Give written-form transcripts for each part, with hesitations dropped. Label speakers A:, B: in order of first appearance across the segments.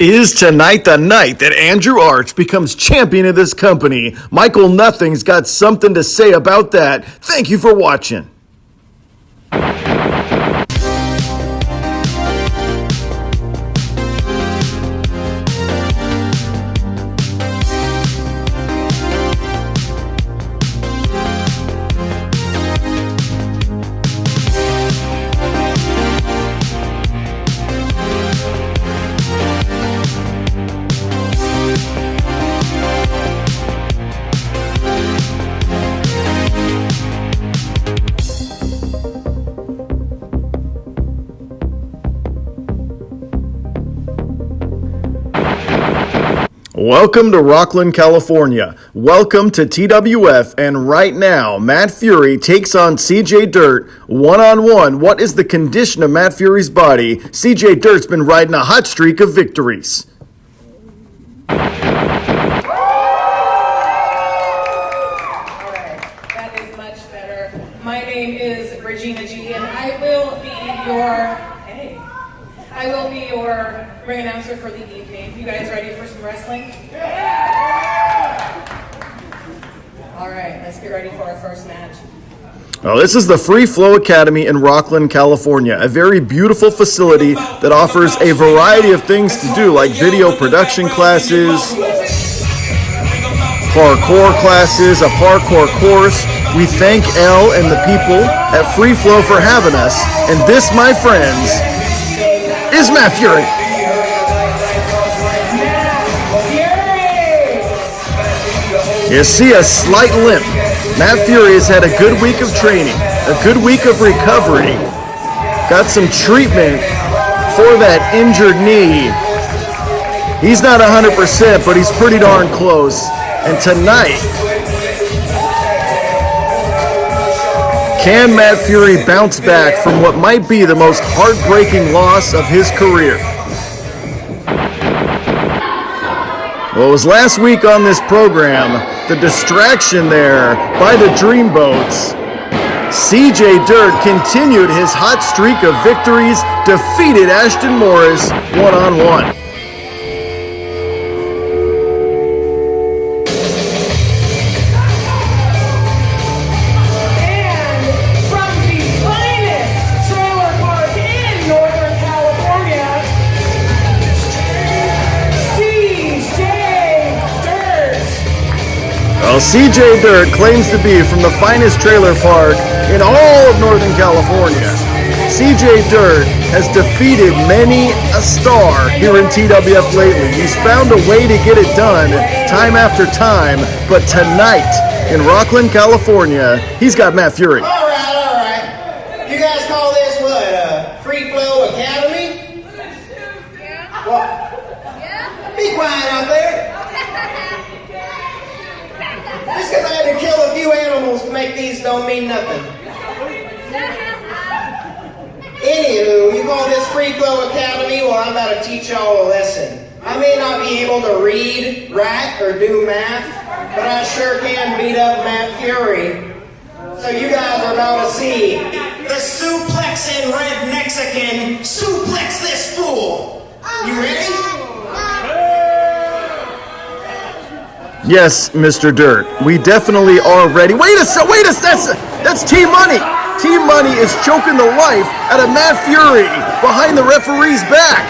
A: Is tonight the night that Andrew Arch becomes champion of this company? Michael Nothing's got something to say about that. Thank you for watching. Welcome to Rocklin, California. Welcome to TWF, and right now, Matt Fury takes on CJ Dirt one-on-one. What is the condition of Matt Fury's body? CJ Dirt's been riding a hot streak of victories.
B: Alright, that is much better. My name is Regina G, and I will be your ring announcer for the evening. You guys ready for some wrestling? Alright, let's get ready for our first match.
A: Oh, this is the Free Flow Academy in Rocklin, California, a very beautiful facility that offers a variety of things to do, like video production classes, parkour classes, a parkour course. We thank Elle and the people at Free Flow for having us, and this, my friends, is Matt Fury. You see a slight limp. Matt Fury has had a good week of training, a good week of recovery, got some treatment for that injured knee. He's not 100%, but he's pretty darn close. And tonight, can Matt Fury bounce back from what might be the most heartbreaking loss of his career? Well, it was last week on this program, the distraction there by the Dreamboats. CJ Dirt continued his hot streak of victories, defeated Ashton Morris one-on-one. Well, CJ Dirt claims to be from the finest trailer park in all of Northern California. CJ Dirt has defeated many a star here in TWF lately. He's found a way to get it done time after time, but tonight in Rocklin, California, he's got Matt Fury.
C: All right. You guys call this what, Free Flow Academy? Yeah. Well, be quiet out there. Just because I had to kill a few animals to make these don't mean nothing. Anywho, you call this Free Flow Academy? Well, I'm about to teach y'all a lesson. I may not be able to read, write, or do math, but I sure can beat up Matt Fury. So you guys are about to see the suplexing red Mexican suplex this fool. You ready?
A: Yes, Mr. Dirt, we definitely are ready. Wait a second, that's Team Money. Team Money is choking the life out of Matt Fury behind the referee's back.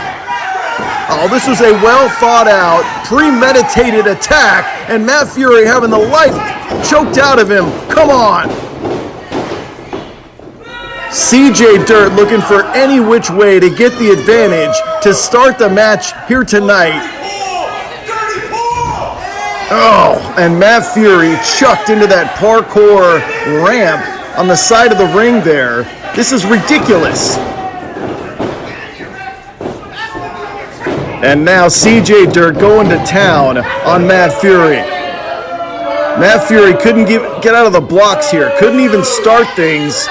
A: Oh, this was a well thought out, premeditated attack, and Matt Fury having the life choked out of him. Come on. CJ Dirt looking for any which way to get the advantage to start the match here tonight. Oh, and Matt Fury chucked into that parkour ramp on the side of the ring there. This is ridiculous. And now CJ Dirt going to town on Matt Fury. Matt Fury couldn't get out of the blocks here. Couldn't even start things.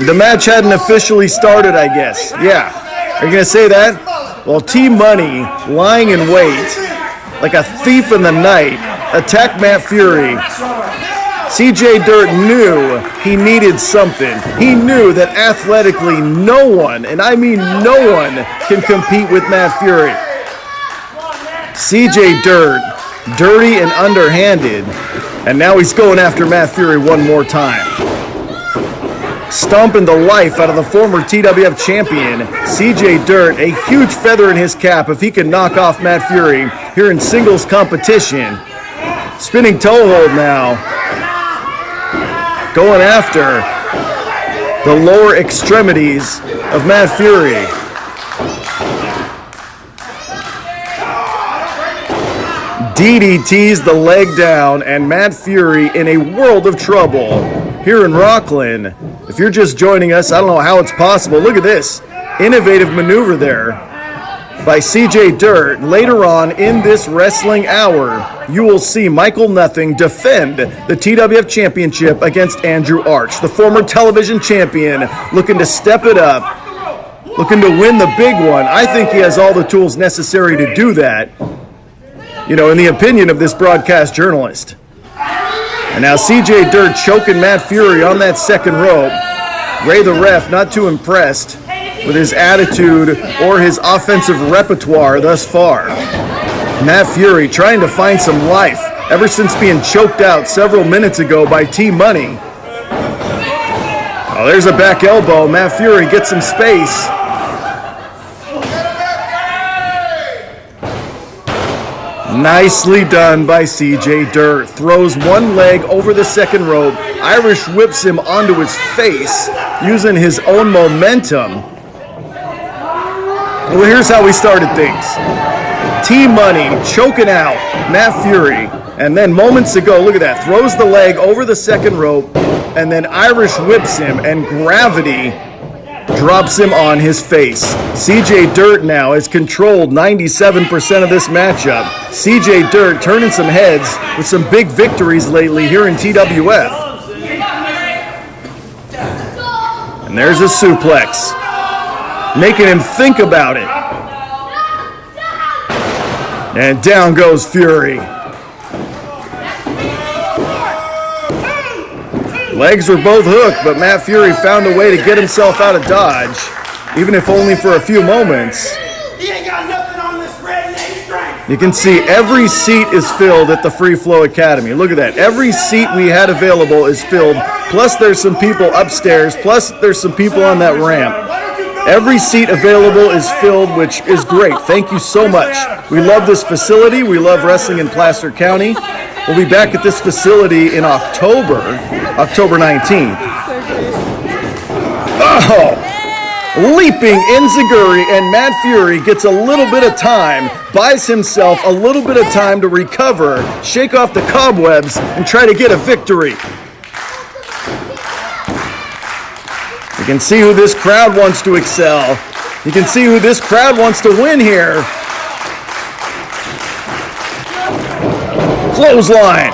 A: The match hadn't officially started, I guess. Yeah. Are you going to say that? Well, Team Money lying in wait like a thief in the night, attacked Matt Fury. CJ Dirt knew he needed something. He knew that athletically no one, and I mean no one, can compete with Matt Fury. CJ Dirt, dirty and underhanded. And now he's going after Matt Fury one more time. Stomping the life out of the former TWF champion, CJ Dirt, a huge feather in his cap if he can knock off Matt Fury here in singles competition. Spinning toe hold now. Going after the lower extremities of Matt Fury. DDTs the leg down, and Matt Fury in a world of trouble here in Rockland. If you're just joining us, I don't know how it's possible. Look at this innovative maneuver there by CJ Dirt. Later on in this wrestling hour, you will see Michael Nothing defend the TWF Championship against Andrew Arch, the former television champion, looking to step it up, looking to win the big one. I think he has all the tools necessary to do that, in the opinion of this broadcast journalist. And now CJ Dirt choking Matt Fury on that second rope. Ray the ref not too impressed with his attitude or his offensive repertoire thus far. Matt Fury trying to find some life ever since being choked out several minutes ago by T-Money. Oh, there's a back elbow. Matt Fury gets some space. Nicely done by CJ Dirt. Throws one leg over the second rope. Irish whips him onto his face using his own momentum. Well, here's how we started things. T-Money choking out Matt Fury. And then moments ago, look at that, throws the leg over the second rope and then Irish whips him, and gravity drops him on his face. CJ Dirt now has controlled 97% of this matchup. CJ Dirt turning some heads with some big victories lately here in TWF. And there's a suplex, making him think about it. And down goes Fury. Legs were both hooked, but Matt Fury found a way to get himself out of dodge, even if only for a few moments.
D: He ain't got nothing on this red name strength.
A: You can see every seat is filled at the Free Flow Academy. Look at that. Every seat we had available is filled, plus there's some people upstairs, plus there's some people on that ramp. Every seat available is filled, which is great. Thank you so much. We love this facility. We love wrestling in Placer County. We'll be back at this facility in October 19th. Oh! Leaping enziguri, and Matt Fury gets a little bit of time, buys himself a little bit of time to recover, shake off the cobwebs, and try to get a victory. You can see who this crowd wants to excel. You can see who this crowd wants to win here. Clothesline.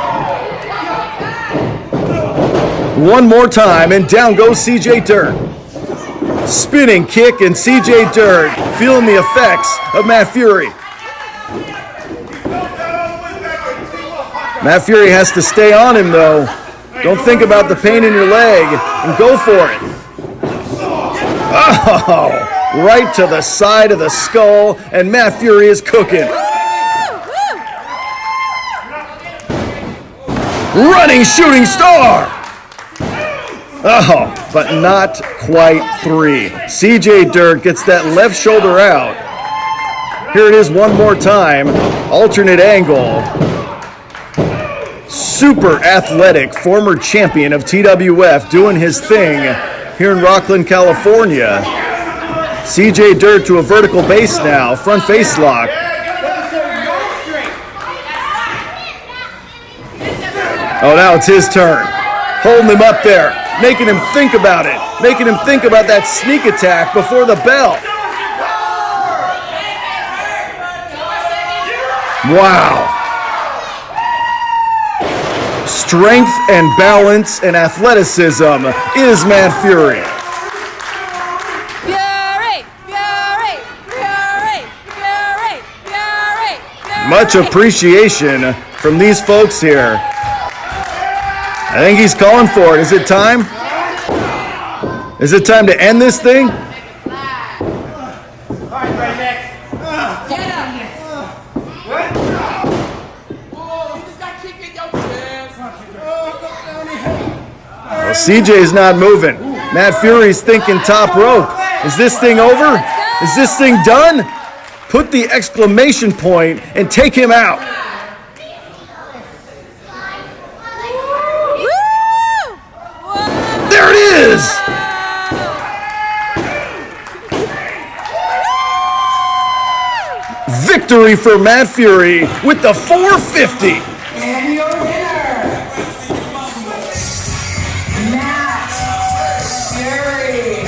A: One more time, and down goes CJ Dirt. Spinning kick, and CJ Dirt feeling the effects of Matt Fury. Matt Fury has to stay on him, though. Don't think about the pain in your leg, and go for it. Oh, right to the side of the skull, and Matt Fury is cooking. Running shooting star. Oh, but not quite three. CJ Dirt gets that left shoulder out. Here it is one more time. Alternate angle. Super athletic former champion of TWF doing his thing here in Rockland, California. CJ Dirt to a vertical base now. Front face lock. Oh, now it's his turn. Holding him up there, making him think about it, making him think about that sneak attack before the bell. Wow. Strength and balance and athleticism is Matt Fury.
E: Fury, Fury, Fury, Fury, Fury, Fury.
A: Much appreciation from these folks here. I think he's calling for it. Is it time? Is it time to end this thing?
D: All right, right next.
E: Get up.
D: What?
A: Well, CJ's not moving. Matt Fury's thinking top rope. Is this thing over? Is this thing done? Put the exclamation point and take him out. There it is! Victory for Matt Fury with the 450.
D: And your winner, Matt Fury.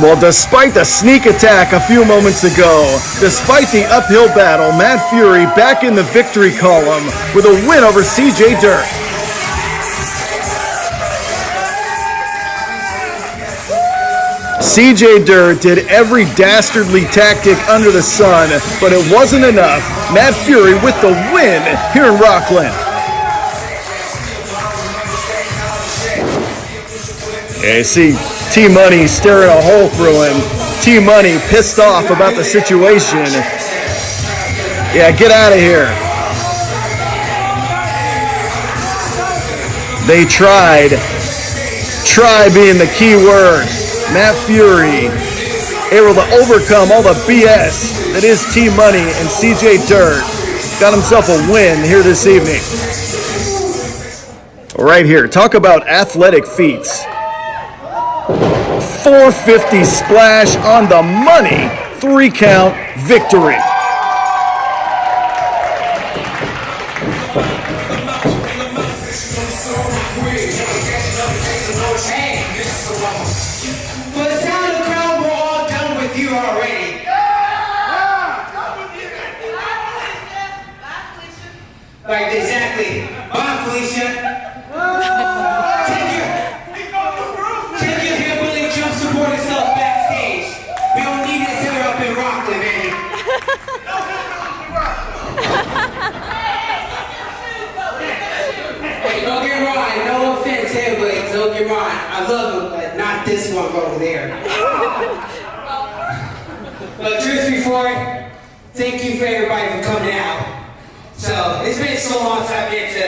A: Well, despite the sneak attack a few moments ago, despite the uphill battle, Matt Fury back in the victory column with a win over CJ Dirt. CJ Dirt did every dastardly tactic under the sun, but it wasn't enough. Matt Fury with the win here in Rockland. Yeah, you see T-Money staring a hole through him. T-Money pissed off about the situation. Yeah, get out of here. They tried. Try being the key word. Matt Fury able to overcome all the BS that is T-Money and CJ Dirt. Got himself a win here this evening. Right here, talk about athletic feats. 450 splash on the money, 3-count victory.
C: Right, exactly. Bye, Felicia. Take your hillbilly jump support yourself backstage. We don't need this here up in Rockland, man. Hey, don't get wrong. No offense, hillbillies. Don't get wrong. I love them, but not this one over there. But truth be forward, thank you for everybody for coming out. So it's been so long since I've been to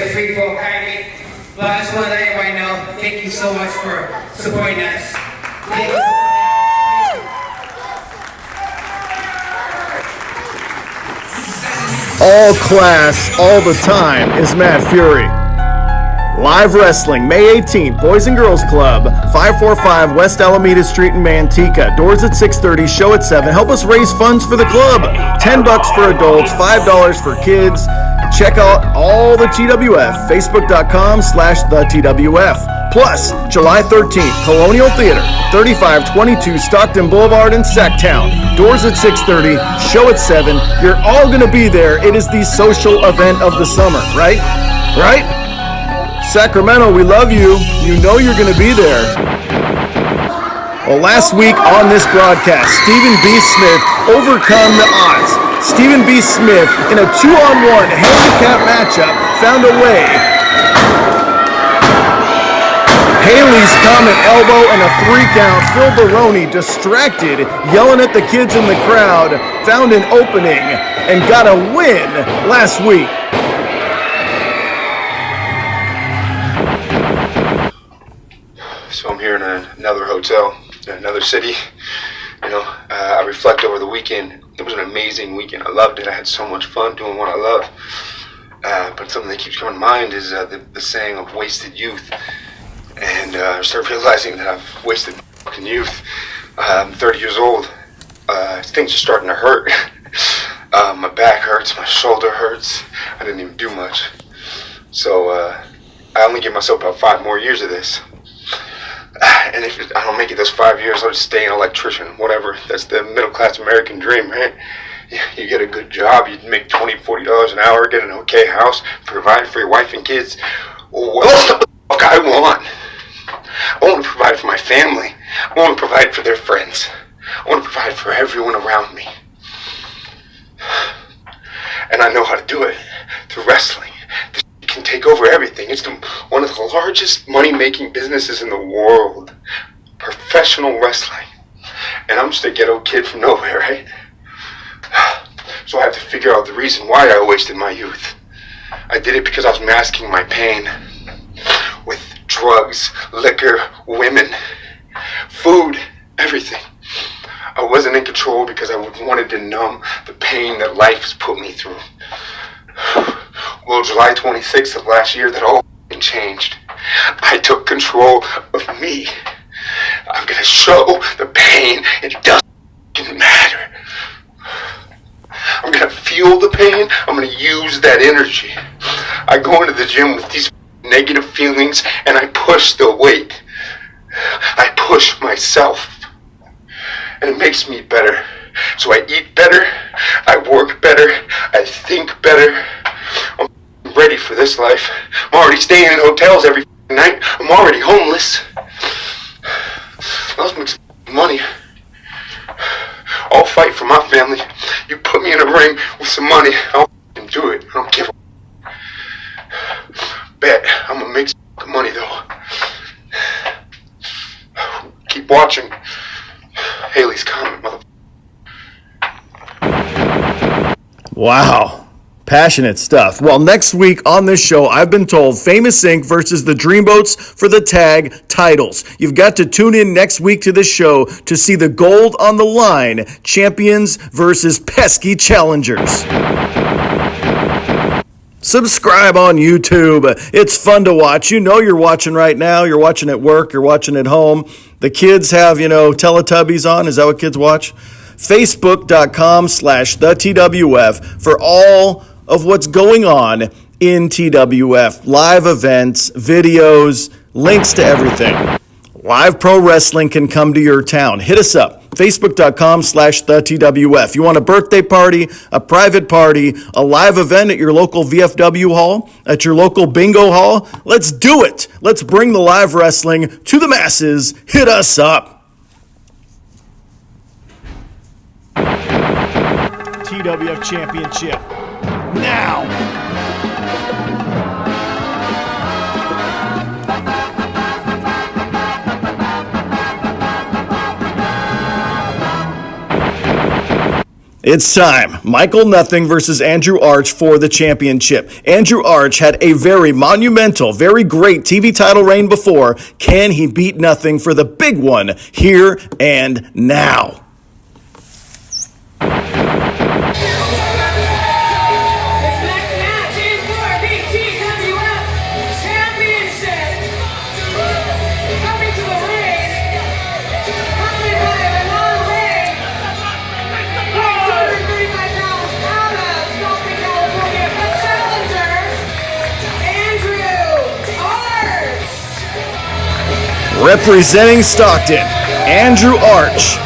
C: a free throw academy. But I just want to let everybody know, thank you so much for supporting us. Thank you.
A: All class, all the time is Matt Fury. Live wrestling, May 18th, Boys and Girls Club, 545 West Alameda Street in Manteca. Doors at 6:30, show at 7. Help us raise funds for the club. $10 for adults, $5 for kids. Check out all the TWF, facebook.com/the-TWF. Plus, July 13th, Colonial Theater, 3522 Stockton Boulevard in Sacktown. Doors at 6:30, show at 7. You're all going to be there. It is the social event of the summer, right? Right? Sacramento, we love you. You know you're going to be there. Well, last week on this broadcast, Stephen B. Smith overcome the odds. Stephen B. Smith, in a 2-on-1 handicap matchup, found a way. Haley's common elbow and a 3-count. Phil Baroni, distracted, yelling at the kids in the crowd, found an opening and got a win last week.
F: So I'm here in another hotel, in another city. I reflect over the weekend. It was an amazing weekend. I loved it. I had so much fun doing what I love. But something that keeps coming to mind is the saying of wasted youth. And I started realizing that I've wasted fucking youth. I'm 30 years old. Things are starting to hurt. My back hurts. My shoulder hurts. I didn't even do much. So I only give myself about 5 more years of this. And if I don't make it those 5 years, I'll just stay an electrician, whatever. That's the middle-class American dream, right? You get a good job, you make $20, $40 an hour, get an okay house, provide for your wife and kids. What the fuck I want? I want to provide for my family. I want to provide for their friends. I want to provide for everyone around me. And I know how to do it through wrestling. Can take over everything. It's one of the largest money-making businesses in the world. Professional wrestling. And I'm just a ghetto kid from nowhere, right? So I have to figure out the reason why I wasted my youth. I did it because I was masking my pain. drugs, liquor, women, food, everything. I wasn't in control because I wanted to numb the pain that life has put me through. Well, July 26th of last year, that all changed. I took control of me. I'm gonna show the pain. It doesn't matter. I'm gonna feel the pain. I'm gonna use that energy. I go into the gym with these negative feelings and I push the weight. I push myself. And it makes me better. So I eat better, I work better, I think better. I'm ready for this life. I'm already staying in hotels every night. I'm already homeless. Let's make some money. I'll fight for my family. You put me in a ring with some money, I'll do it. I don't give a bet. I'm gonna make some money though. Keep watching. Haley's comment, mother.
A: Wow. Passionate stuff. Well, next week on this show, I've been told Famous Inc. versus the Dreamboats for the tag titles. You've got to tune in next week to this show to see the gold on the line, champions versus pesky challengers. Subscribe on YouTube. It's fun to watch. You know you're watching right now. You're watching at work. You're watching at home. The kids have, Teletubbies on. Is that what kids watch? Facebook.com/TheTWF for all of what's going on in TWF. Live events, videos, links to everything. Live pro wrestling can come to your town. Hit us up. Facebook.com/TheTWF. You want a birthday party, a private party, a live event at your local VFW hall, at your local bingo hall? Let's do it. Let's bring the live wrestling to the masses. Hit us up. TWF Championship. Now. It's time. Michael Nothing versus Andrew Arch for the championship. Andrew Arch had a very monumental, very great TV title reign before. Can he beat Nothing for the big one here and now? Representing Stockton, Andrew Arch.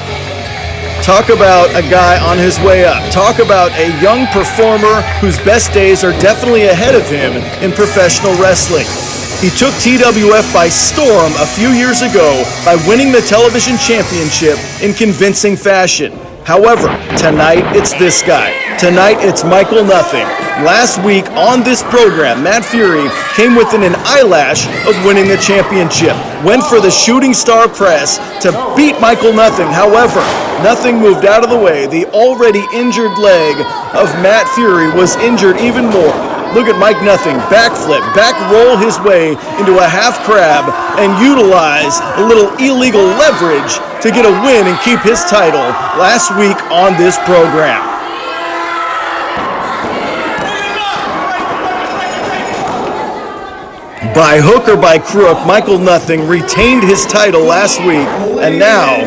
A: Talk about a guy on his way up. Talk about a young performer whose best days are definitely ahead of him in professional wrestling. He took TWF by storm a few years ago by winning the television championship in convincing fashion. However, tonight it's this guy. Tonight it's Michael Nothing. Last week on this program, Matt Fury came within an eyelash of winning the championship. Went for the shooting star press to beat Michael Nothing. However, Nothing moved out of the way. The already injured leg of Matt Fury was injured even more. Look at Mike Nothing backflip, back roll his way into a half crab and utilize a little illegal leverage to get a win and keep his title last week on this program. By hook or by crook, Michael Nothing retained his title last week, and now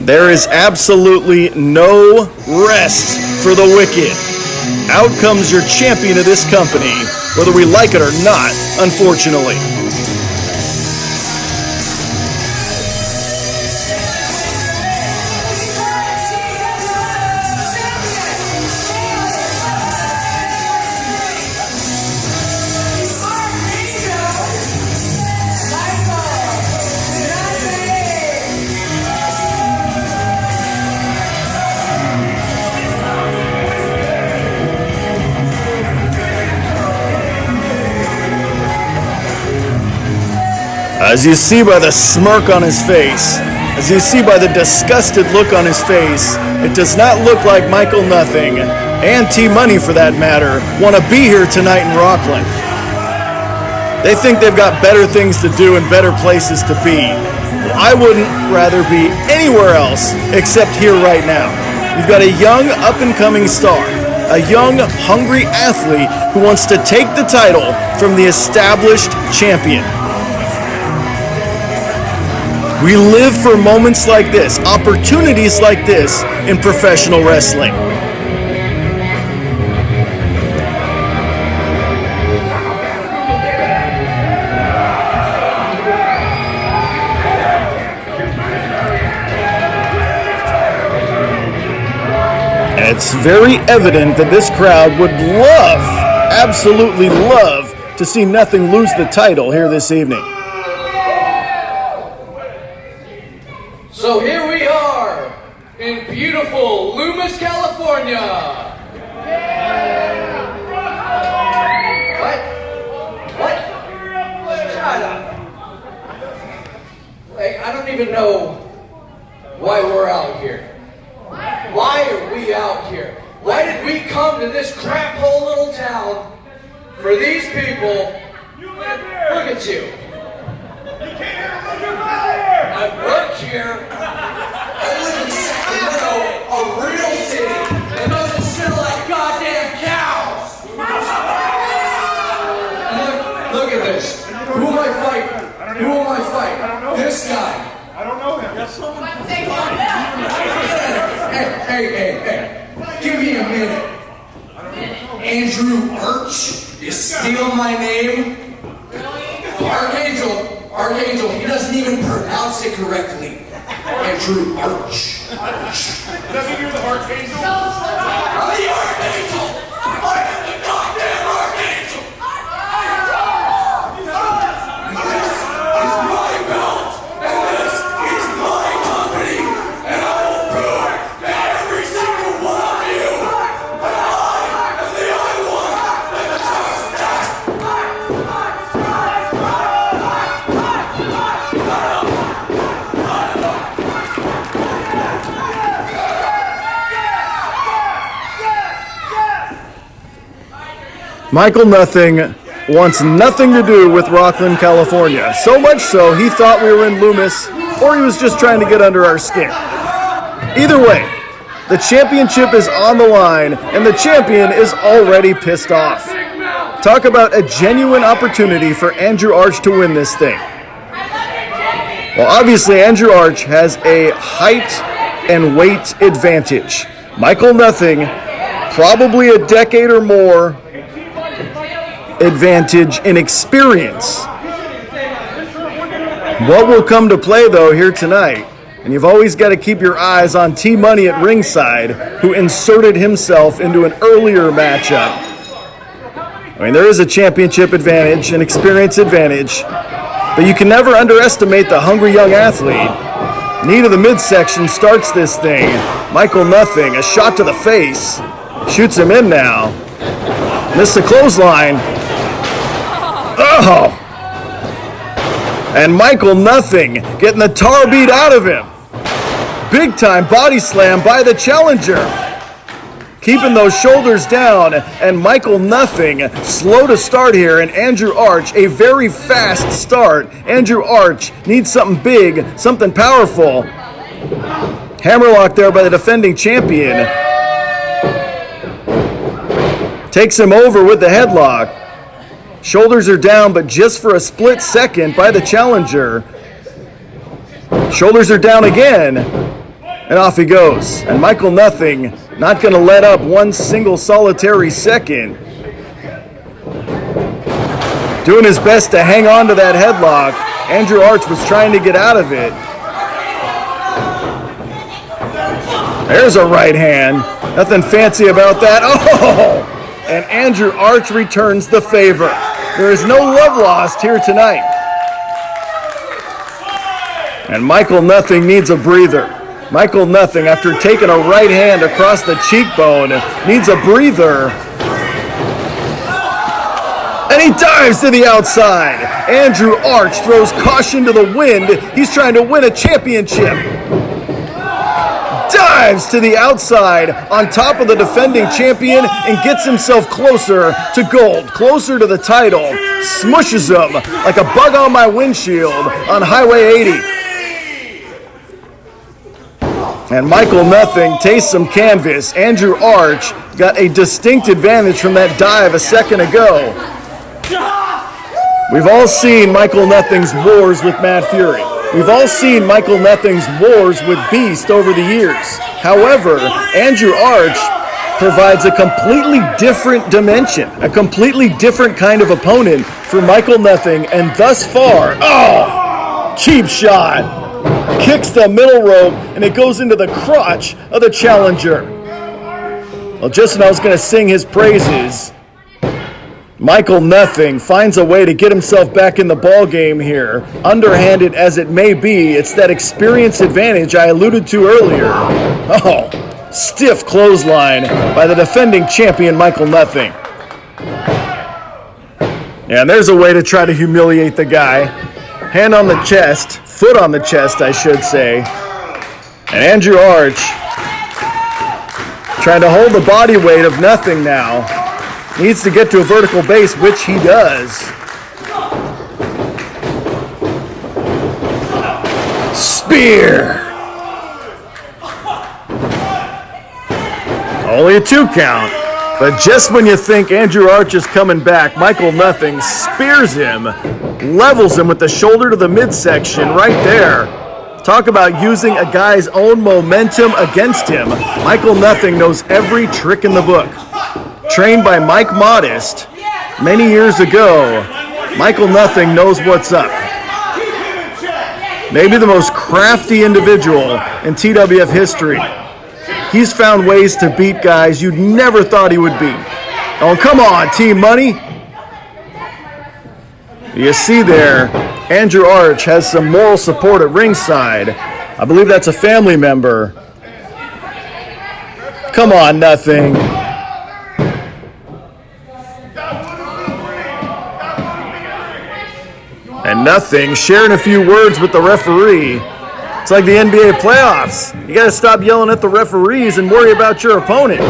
A: there is absolutely no rest for the wicked. Out comes your champion of this company, whether we like it or not, unfortunately. As you see by the smirk on his face, as you see by the disgusted look on his face, it does not look like Michael Nothing, and T-Money for that matter, want to be here tonight in Rockland. They think they've got better things to do and better places to be. I wouldn't rather be anywhere else except here right now. You've got a young, up-and-coming star, a young, hungry athlete who wants to take the title from the established champion. We live for moments like this, opportunities like this in professional wrestling. It's very evident that this crowd would love, absolutely love, to see Nothing lose the title here this evening.
G: So here we are in beautiful Loomis, California. What? Shut up. Like, I don't even know why we're out here. Why are we out here? Why did we come to this crap hole little town for these people? Look at you. I've worked here. I live in Sacramento, a real city that doesn't smell like goddamn cows. Look at this. Who am I fighting? Who am I fighting? This guy.
H: I don't know him.
G: Hey. Give me a minute. Andrew Arch? You steal my name? Archangel, he doesn't even pronounce it correctly. Andrew Arch.
H: Doesn't you're the Archangel?
G: I'm the Archangel! I am the goddamn Archangel! This is my belt, and this is my company, and I will prove to every single one of you that I am the only one that does that!
A: Michael Nothing wants nothing to do with Rockland, California. So much so, he thought we were in Loomis, or he was just trying to get under our skin. Either way, the championship is on the line, and the champion is already pissed off. Talk about a genuine opportunity for Andrew Arch to win this thing. Well, obviously, Andrew Arch has a height and weight advantage. Michael Nothing, probably a decade or more advantage in experience. What will come to play, though, here tonight, and you've always got to keep your eyes on T-Money at ringside, who inserted himself into an earlier matchup. I mean, there is a championship advantage, an experience advantage, but you can never underestimate the hungry young athlete. Knee to the midsection starts this thing. Michael Nothing, a shot to the face, shoots him in now. Missed the clothesline. Oh! And Michael Nothing getting the tar beat out of him. Big time body slam by the challenger. Keeping those shoulders down, and Michael Nothing slow to start here, and Andrew Arch a very fast start. Andrew Arch needs something big, something powerful. Hammerlock there by the defending champion. Takes him over with the headlock. Shoulders are down, but just for a split second by the challenger. Shoulders are down again, and off he goes. And Michael Nothing not going to let up one single solitary second. Doing his best to hang on to that headlock. Andrew Arch was trying to get out of it. There's a right hand. Nothing fancy about that. Oh! And Andrew Arch returns the favor. There is no love lost here tonight. And Michael Nothing needs a breather. Michael Nothing, after taking a right hand across the cheekbone, needs a breather. And he dives to the outside. Andrew Arch throws caution to the wind. He's trying to win a championship. Dive! drives to the outside on top of the defending champion and gets himself closer to gold, closer to the title, smushes him like a bug on my windshield on Highway 80. And Michael Nothing tastes some canvas. Andrew Arch got a distinct advantage from that dive a second ago. We've all seen Michael Nothing's wars with Mad Fury. We've all seen Michael Nothing's wars with Beast over the years. However, Andrew Arch provides a completely different dimension, a completely different kind of opponent for Michael Nothing, and thus far, cheap shot. Kicks the middle rope, and it goes into the crotch of the challenger. Well, just when I was going to sing his praises, Michael Nothing finds a way to get himself back in the ball game here. Underhanded as it may be, it's that experience advantage I alluded to earlier. Stiff clothesline by the defending champion, Michael Nothing. Yeah, and there's a way to try to humiliate the guy. Hand on the chest, foot on the chest, I should say. And Andrew Arch trying to hold the body weight of Nothing now. Needs to get to a vertical base, which he does. Spear! Only a 2 count. But just when you think Andrew Arch is coming back, Michael Nothing spears him, levels him with the shoulder to the midsection right there. Talk about using a guy's own momentum against him. Michael Nothing knows every trick in the book. Trained by Mike Modest many years ago, Michael Nothing knows what's up. Maybe the most crafty individual in TWF history. He's found ways to beat guys you'd never thought he would beat. Oh, come on, Team Money. You see there, Andrew Arch has some moral support at ringside. I believe that's a family member. Come on, Nothing. And Nothing sharing a few words with the referee. It's like the NBA playoffs. You got to stop yelling at the referees and worry about your opponent.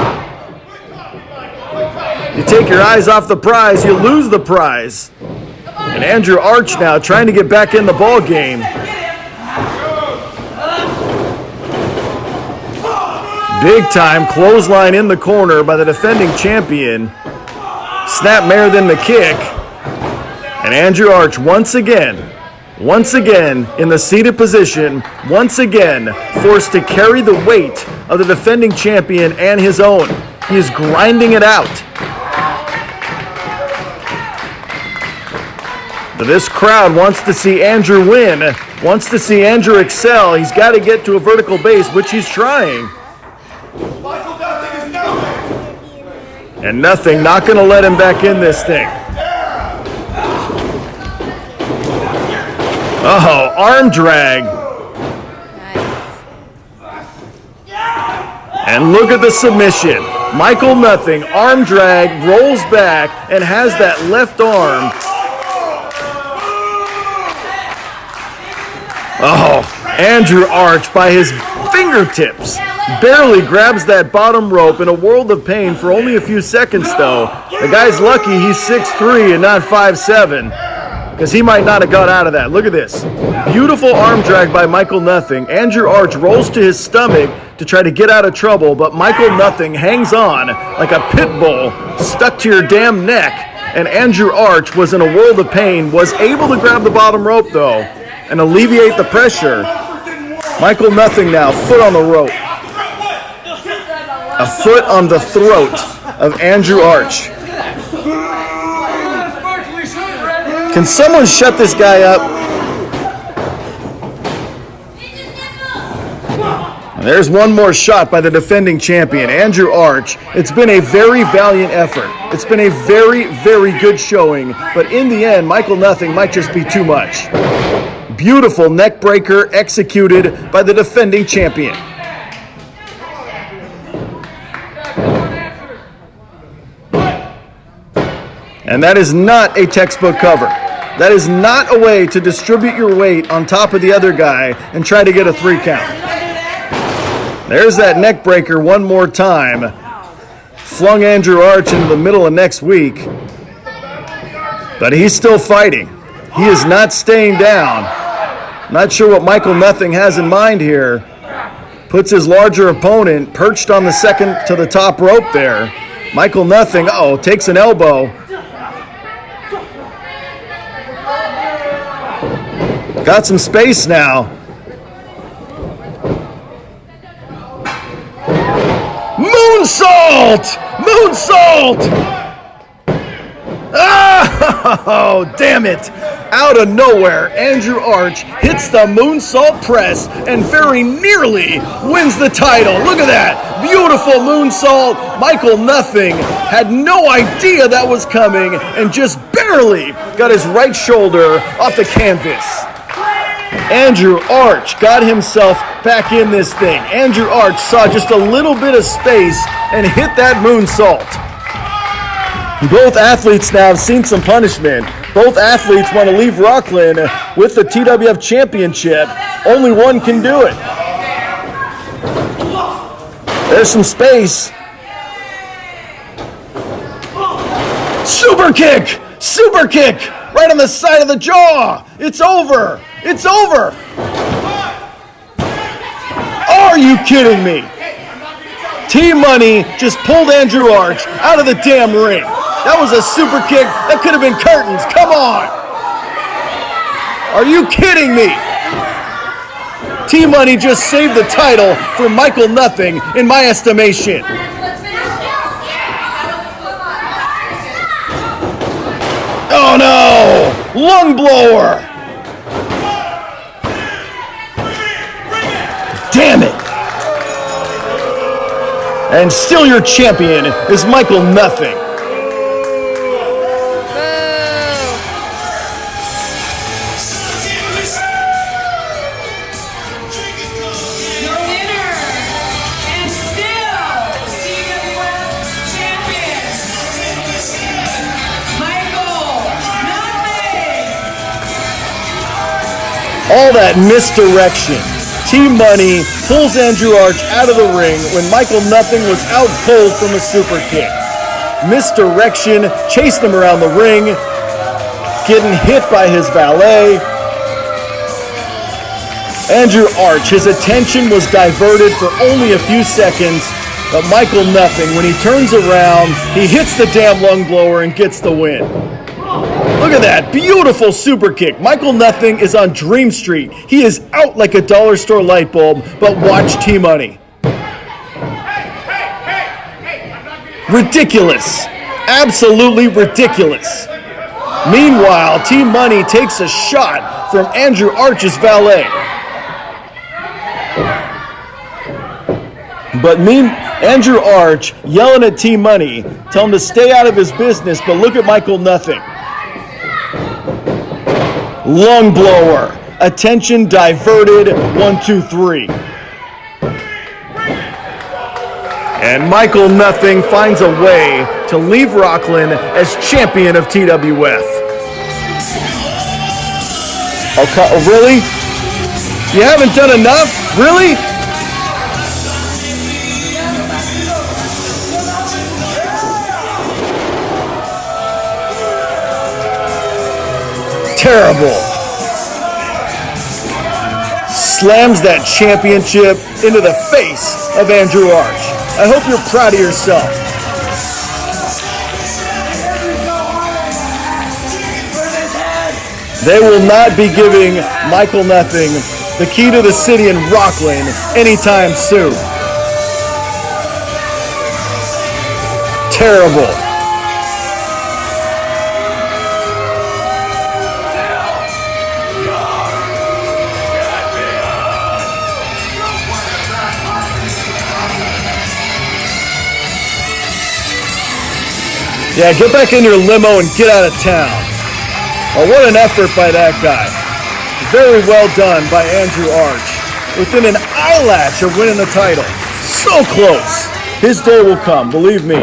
A: You take your eyes off the prize, you lose the prize. And Andrew Arch now trying to get back in the ball game. Big time clothesline in the corner by the defending champion. Snapmare then the kick. And Andrew Arch once again in the seated position, once again forced to carry the weight of the defending champion and his own. He is grinding it out. But this crowd wants to see Andrew win, wants to see Andrew excel. He's got to get to a vertical base, which he's trying. And Nothing not going to let him back in this thing. Arm drag. And look at the submission. Michael Nothing, arm drag, rolls back, and has that left arm. Andrew Arch by his fingertips barely grabs that bottom rope in a world of pain for only a few seconds, though. The guy's lucky he's 6'3" and not 5'7", because he might not have got out of that. Look at this. Beautiful arm drag by Michael Nothing. Andrew Arch rolls to his stomach to try to get out of trouble, but Michael Nothing hangs on like a pit bull stuck to your damn neck. And Andrew Arch was in a world of pain, was able to grab the bottom rope, though, and alleviate the pressure. Michael Nothing now, foot on the rope. A foot on the throat of Andrew Arch. Can someone shut this guy up? And there's one more shot by the defending champion, Andrew Arch. It's been a very valiant effort. It's been a very, very good showing. But in the end, Michael Nothing might just be too much. Beautiful neck breaker executed by the defending champion. And that is not a textbook cover. That is not a way to distribute your weight on top of the other guy and try to get a 3 count. There's that neck breaker one more time. Flung Andrew Arch into the middle of next week. But he's still fighting. He is not staying down. Not sure what Michael Nothing has in mind here. Puts his larger opponent perched on the second to the top rope there. Michael Nothing, takes an elbow. Got some space now. Moonsault! Moonsault! Oh, damn it. Out of nowhere, Andrew Arch hits the moonsault press and very nearly wins the title. Look at that. Beautiful moonsault. Michael Nothing had no idea that was coming and just barely got his right shoulder off the canvas. Andrew Arch got himself back in this thing. Andrew Arch saw just a little bit of space and hit that moonsault. Both athletes now have seen some punishment. Both athletes want to leave Rockland with the TWF Championship. Only one can do it. There's some space. Super kick! Super kick! Right on the side of the jaw! It's over! It's over! Are you kidding me? T-Money just pulled Andrew Arch out of the damn ring. That was a super kick. That could have been curtains. Come on. Are you kidding me? T-Money just saved the title for Michael Nothing, in my estimation. Oh no! Lung blower! Damn it! And still your champion is Michael Nothing. All that misdirection. T-Money pulls Andrew Arch out of the ring when Michael Nothing was out cold from a super kick. Misdirection, chased him around the ring, getting hit by his valet. Andrew Arch, his attention was diverted for only a few seconds, but Michael Nothing, when he turns around, he hits the damn lung blower and gets the win. Look at that, beautiful super kick. Michael Nothing is on Dream Street. He is out like a dollar store light bulb, but watch T-Money. Ridiculous. Absolutely ridiculous. Meanwhile, T-Money takes a shot from Andrew Arch's valet. But Andrew Arch yelling at T-Money, tell him to stay out of his business, but look at Michael Nothing. Lung blower. Attention diverted. 1, 2, 3. And Michael Nothing finds a way to leave Rockland as champion of TWF. Oh, really? You haven't done enough? Really? Terrible. Slams that championship into the face of Andrew Arch. I hope you're proud of yourself. They will not be giving Michael Nothing the key to the city in Rockland anytime soon. Terrible. Yeah, get back in your limo and get out of town. Oh, what an effort by that guy. Very well done by Andrew Arch. Within an eyelash of winning the title. So close. His day will come, believe me.